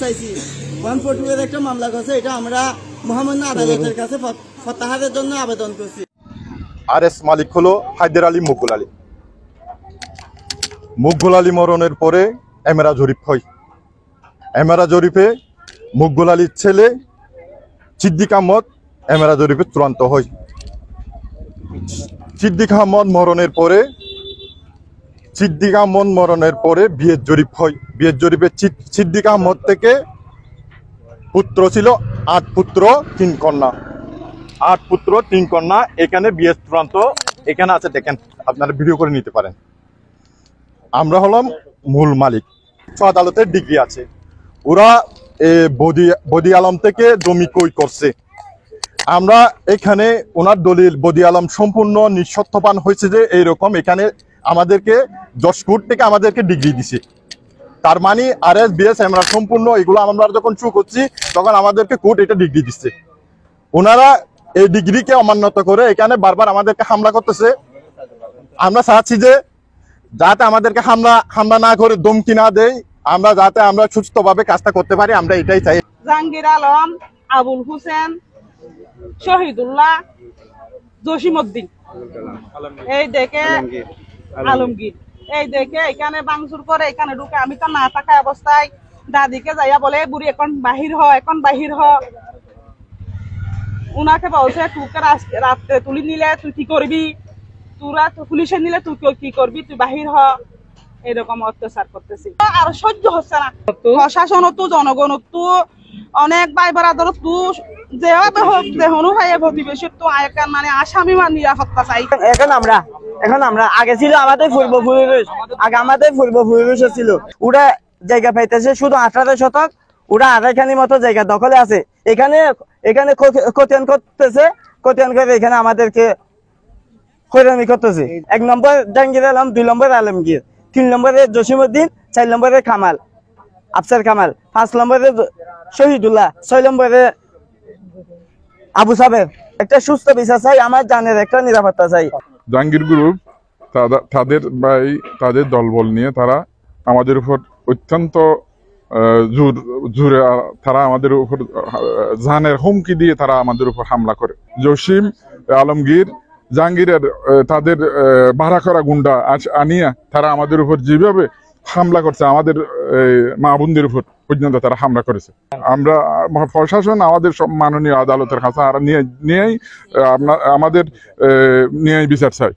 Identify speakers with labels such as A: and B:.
A: চাইছি 142 এর একটা মামলা করছে, এটা আমরা মহামান্য আদালতের কাছে ফতাহারের জন্য আবেদন করছি।
B: আরএস মালিক হলো হায়দার আলী মুকবুল আলী। মুকবুল আলী মরণের পরে এমেরা জরিপ হয়। এমেরা জরিপে মুকবুল আলীর ছেলে সিদ্দিক আহমদ এমেরা জরিপে চূড়ান্ত হয়। সিদ্দিক আহমদ মরণের পরে বিয়ের জরিপ হয়। বিয়ের জরিপে সিদ্দিক আহমদ থেকে পুত্র ছিল 8 পুত্র 3 কন্যা। 8 পুত্র 3 কন্যা। এখানে বিয়ের চূড়ান্ত এখানে আছে, দেখেন, আপনারা ভিডিও করে নিতে পারেন। আমরা হলাম মূল মালিক। আদালতের ডিগ্রি আছে। ওরা বদি আলম থেকে জমি ক্রয় করছে। আমরা এখানে ওনার দলিল বদি আলম সম্পূর্ণ নিঃস্বার্থবান হয়েছে যে এইরকম, এখানে আমাদেরকে 10 কোট থেকে আমাদেরকে ডিগ্রি দিছে। তার মানে আরএস বিএস আমরা সম্পূর্ণ এগুলো আমরা যখন চুক করছি তখন আমাদেরকে কোর্ট এটা ডিগ্রি দিচ্ছে। ওনারা এই ডিগ্রিকে অমান্যতা করে এখানে বারবার আমাদেরকে হামলা করতেছে। আমরা চাচ্ছি যে যাতে আমাদেরকে হামলা না করে ধমকি না দেয়, আমরা যাতে আমরা সুস্থভাবে কাজটা করতে পারি, আমরা এটাই চাই।
C: জাহাঙ্গীর আলম, আবুল হোসেন, শহীদুল্লাহ, জসিমউদ্দিন, এই দেখে আলমগীর, এই দেখে এখানে ভাঙচুর করে, এখানে ঢুকে। আমি তো না থাকা অবস্থায় দাদিকে যাইয়া বলে, বুড়ি এখন বাহির হ। উনাকে বলছে তুকে রাত্রে তুলি নিলে তুই কি করবি, তোরা পুলিশে নিলে তুই কি করবি, তুই বাহির হ। এরকম অত্যাচার করতেছি, আর সহ্য হচ্ছে না। প্রশাসন তো জনগণ তো অনেক ভাই বারাদর তো যেভাবে হোক দেহনু ভাই প্রতিবেশী তো মানে আসামি নিরাপত্তা চাই।
D: এখন আমরা আগে ছিল আমাদের পূর্বপুরুষ ছিল, ওরা জায়গা পাইতেছে শুধু 18 শতক, ওরা আড়াইখানির মতো জায়গা দখলে আছে। এখানে খতিয়ান করতেছে, খতিয়ান করে এখানে আমাদেরকে হয়রানি করতেছে। 1 নম্বর জাহাঙ্গীর আলম, 2 নম্বর আলমগীর, 3 নম্বরে জসিমউদ্দিন, 4 নম্বরে কামাল, আফসার কামাল, 5 নম্বরে শহীদুল্লাহ, 6 নম্বরে আবু সাবের। একটা সুস্থ বিচার চাই, আমার জানের একটা নিরাপত্তা চাই।
E: জাহাঙ্গীর গ্রুপ তাদের দলবল নিয়ে তারা আমাদের উপর অত্যন্ত জোরে তারা আমাদের উপর জানের হুমকি দিয়ে তারা আমাদের উপর হামলা করে। জসিম আলমগীর জাহাঙ্গীরের তাদের ভাড়া করা গুন্ডা আনিয়া তারা আমাদের উপর যেভাবে হামলা করছে, আমাদের মা বোনদের উপর পর্যন্ত তারা হামলা করেছে। আমরা প্রশাসন আমাদের মাননীয় আদালতের কাছে নিয়েই আমাদের নিয়ে বিচার চাই।